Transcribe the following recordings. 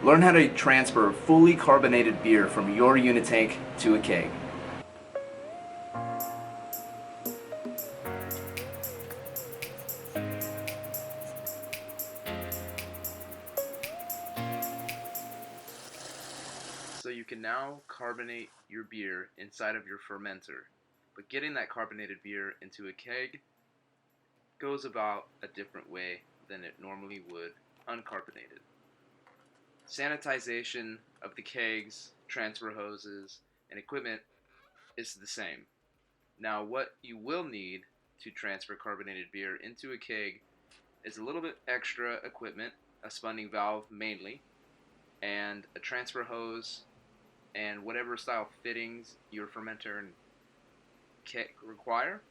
Learn how to transfer fully carbonated beer from your unit tank to a keg. So you can now carbonate your beer inside of your fermenter, but getting that carbonated beer into a keg goes about a different way than it normally would uncarbonated. Sanitization of the kegs, transfer hoses, and equipment is the same. Now, what you will need to transfer carbonated beer into a keg is a little bit extra equipment, a spunding valve mainly, and a transfer hose, and whatever style fittings your fermenter and keg require.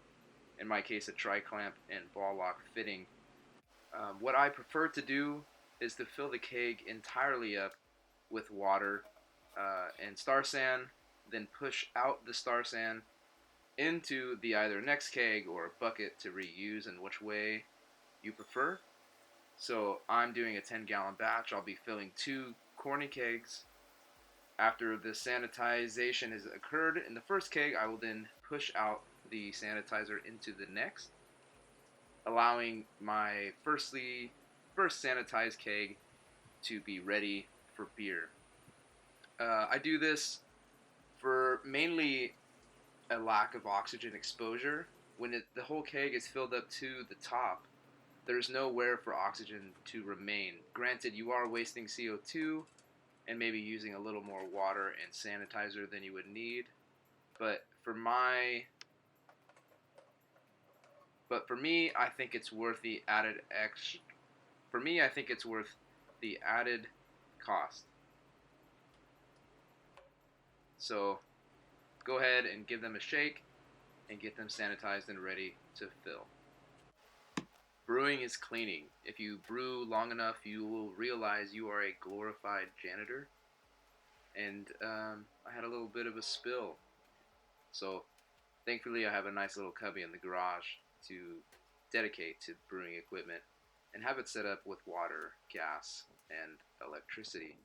In my case, a tri-clamp and ball lock fitting. What I prefer to do is to fill the keg entirely up with water and star sand, then push out the star sand into the either next keg or a bucket to reuse in which way you prefer. So I'm doing a 10-gallon batch. I'll be filling 2 corny kegs. After the sanitization has occurred in the first keg, I will then push out the sanitizer into the next, allowing my first sanitized keg to be ready for beer. I do this for mainly a lack of oxygen exposure. When the whole keg is filled up to the top, there's nowhere for oxygen to remain. Granted, you are wasting CO2 and maybe using a little more water and sanitizer than you would need, but for me, I think it's worth the added cost. So go ahead and give them a shake and get them sanitized and ready to fill. Brewing is cleaning. If you brew long enough, you will realize you are a glorified janitor. And I had a little bit of a spill. So thankfully I have a nice little cubby in the garage to dedicate to brewing equipment and have it set up with water, gas, and electricity.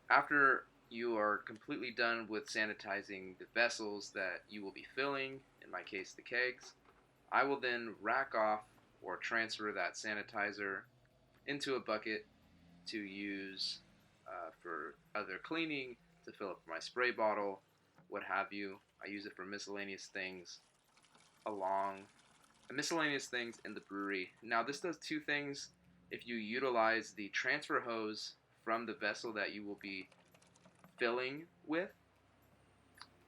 After you are completely done with sanitizing the vessels that you will be filling, in my case the kegs, I will then rack off or transfer that sanitizer into a bucket to use for other cleaning, to fill up my spray bottle, what have you. I use it for miscellaneous things in the brewery. Now this does 2 things. If you utilize the transfer hose from the vessel that you will be filling with,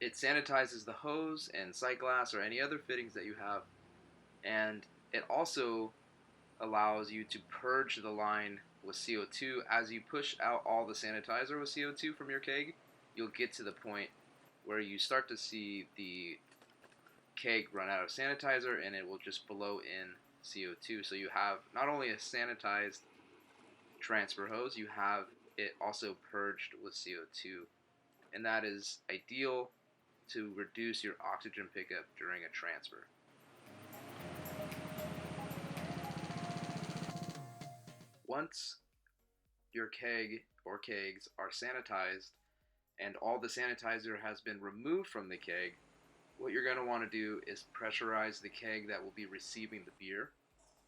it sanitizes the hose and sight glass or any other fittings that you have, and it also allows you to purge the line with CO2. As you push out all the sanitizer with CO2 from your keg, you'll get to the point where you start to see the keg run out of sanitizer and it will just blow in CO2. So you have not only a sanitized transfer hose, you have it also purged with CO2. And that is ideal to reduce your oxygen pickup during a transfer. Once your keg or kegs are sanitized and all the sanitizer has been removed from the keg, what you're going to want to do is pressurize the keg that will be receiving the beer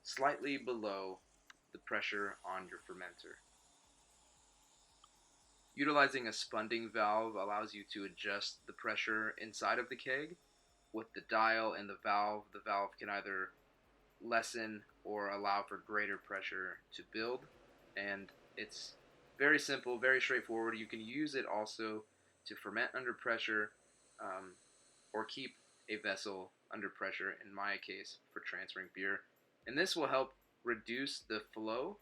slightly below the pressure on your fermenter. Utilizing a spunding valve allows you to adjust the pressure inside of the keg. With the dial and the valve can either lessen or allow for greater pressure to build, and it's very simple, very straightforward. You can use it also to ferment under pressure, or keep a vessel under pressure, in my case, for transferring beer. And this will help reduce the flow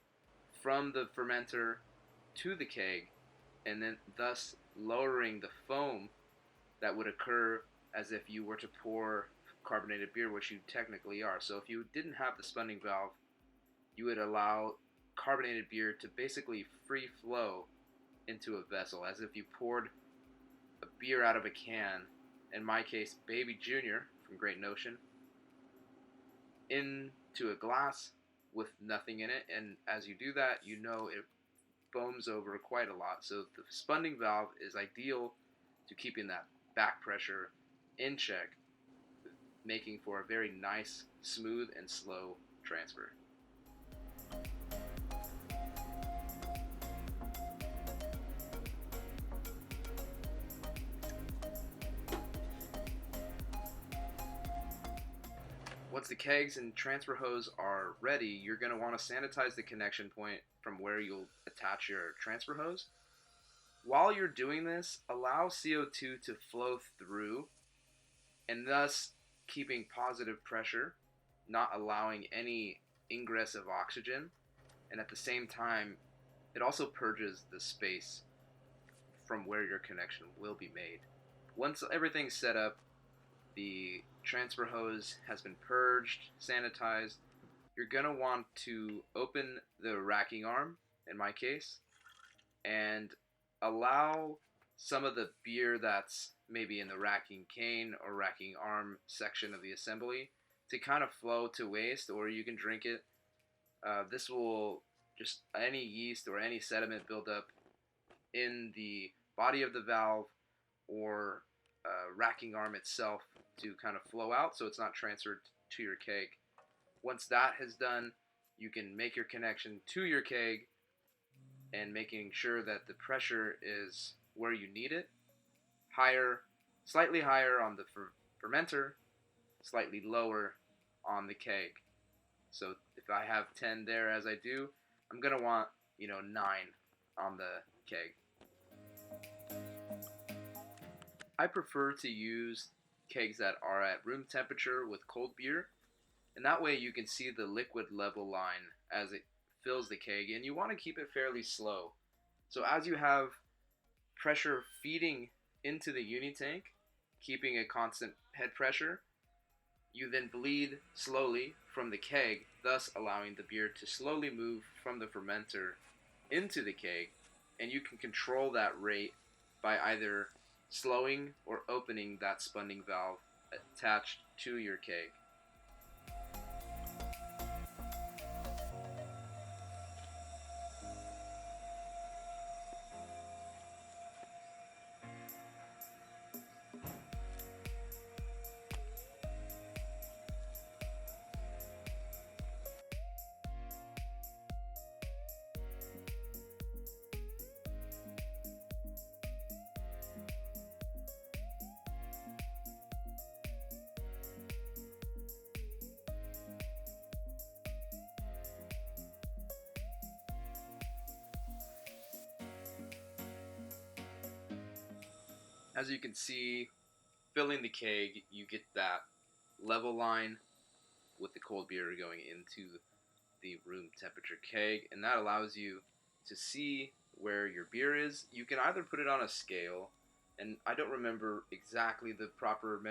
from the fermenter to the keg, and then thus lowering the foam that would occur as if you were to pour carbonated beer, which you technically are. So if you didn't have the spunding valve, you would allow carbonated beer to basically free flow into a vessel as if you poured a beer out of a can, in my case Baby Junior from Great Notion, into a glass with nothing in it. And as you do that, you know it foams over quite a lot. So the spunding valve is ideal to keeping that back pressure in check, making for a very nice, smooth, and slow transfer. Once the kegs and transfer hose are ready, you're going to want to sanitize the connection point from where you'll attach your transfer hose. While you're doing this, allow CO2 to flow through and thus keeping positive pressure, not allowing any ingress of oxygen, and at the same time, it also purges the space from where your connection will be made. Once everything's set up, the transfer hose has been purged, sanitized, you're going to want to open the racking arm, in my case, and allow some of the beer that's maybe in the racking cane or racking arm section of the assembly to kind of flow to waste, or you can drink it. This will just any yeast or any sediment buildup in the body of the valve or racking arm itself to kind of flow out so it's not transferred to your keg. Once that has done, you can make your connection to your keg and making sure that the pressure is where you need it. Higher, slightly higher on the fermenter, slightly lower on the keg. So if I have 10 there as I do, I'm going to want, 9 on the keg. I prefer to use kegs that are at room temperature with cold beer, and that way you can see the liquid level line as it fills the keg, and you want to keep it fairly slow. So as you have pressure feeding into the uni-tank, keeping a constant head pressure, you then bleed slowly from the keg, thus allowing the beer to slowly move from the fermenter into the keg, and you can control that rate by either slowing or opening that spunding valve attached to your keg. As you can see, filling the keg, you get that level line with the cold beer going into the room temperature keg, and that allows you to see where your beer is. You can either put it on a scale, and I don't remember exactly the proper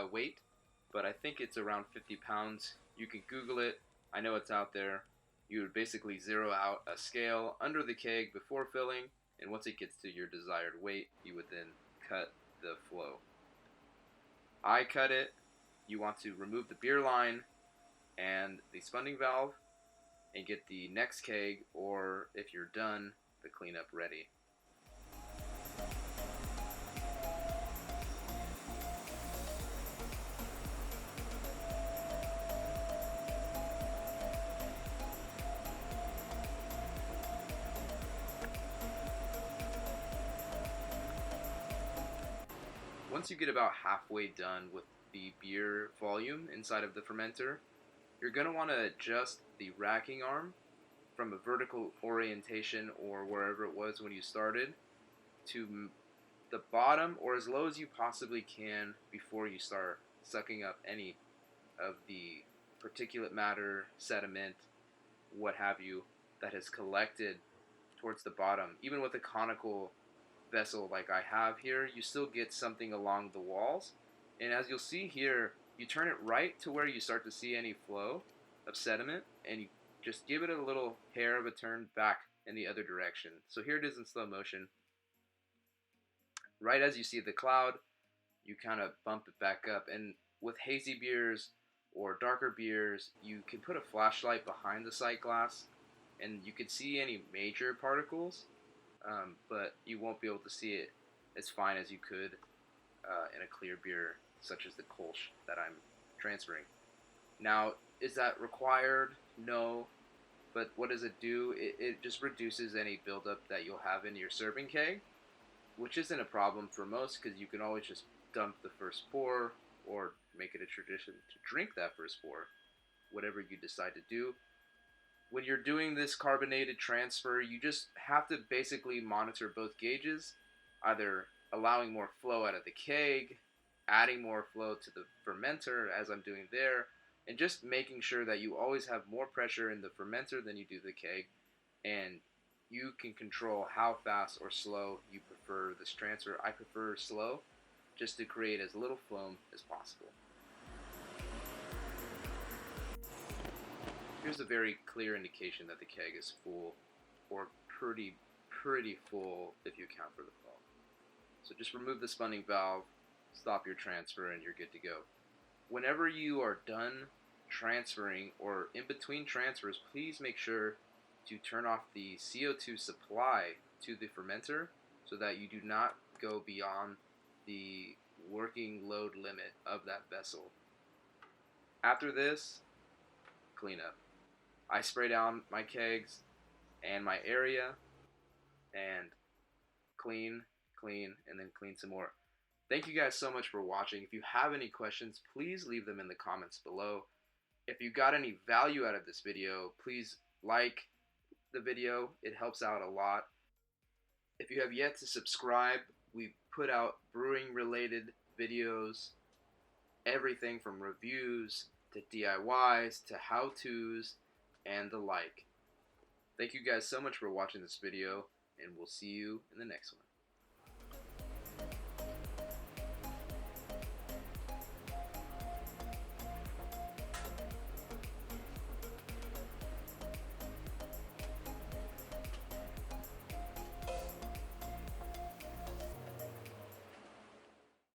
weight, but I think it's around 50 pounds. You can Google it. I know it's out there. You would basically zero out a scale under the keg before filling, and once it gets to your desired weight, you would then cut the flow. I cut it. You want to remove the beer line and the spunding valve and get the next keg, or if you're done, the cleanup ready. Once you get about halfway done with the beer volume inside of the fermenter, you're going to want to adjust the racking arm from a vertical orientation or wherever it was when you started to the bottom or as low as you possibly can before you start sucking up any of the particulate matter, sediment, what have you, that has collected towards the bottom. Even with a conical vessel like I have here, you still get something along the walls, and as you'll see here, you turn it right to where you start to see any flow of sediment, and you just give it a little hair of a turn back in the other direction. So here it is in slow motion. Right as you see the cloud, you kind of bump it back up, and with hazy beers or darker beers, you can put a flashlight behind the sight glass and you can see any major particles, but you won't be able to see it as fine as you could in a clear beer such as the Kolsch that I'm transferring. Now, is that required? No. But what does it do? It just reduces any buildup that you'll have in your serving keg, which isn't a problem for most because you can always just dump the first pour or make it a tradition to drink that first pour, whatever you decide to do. When you're doing this carbonated transfer, you just have to basically monitor both gauges, either allowing more flow out of the keg, adding more flow to the fermenter as I'm doing there, and just making sure that you always have more pressure in the fermenter than you do the keg, and you can control how fast or slow you prefer this transfer. I prefer slow, just to create as little foam as possible. Here's a very clear indication that the keg is full, or pretty full if you account for the foam. So just remove the spunding valve, stop your transfer, and you're good to go. Whenever you are done transferring or in between transfers, please make sure to turn off the CO2 supply to the fermenter so that you do not go beyond the working load limit of that vessel. After this, clean up. I spray down my kegs and my area and clean, and then clean some more. Thank you guys so much for watching. If you have any questions, please leave them in the comments below. If you got any value out of this video, please like the video. It helps out a lot. If you have yet to subscribe, we put out brewing related videos, everything from reviews to DIYs to how-tos and the like. Thank you guys so much for watching this video, and we'll see you in the next one.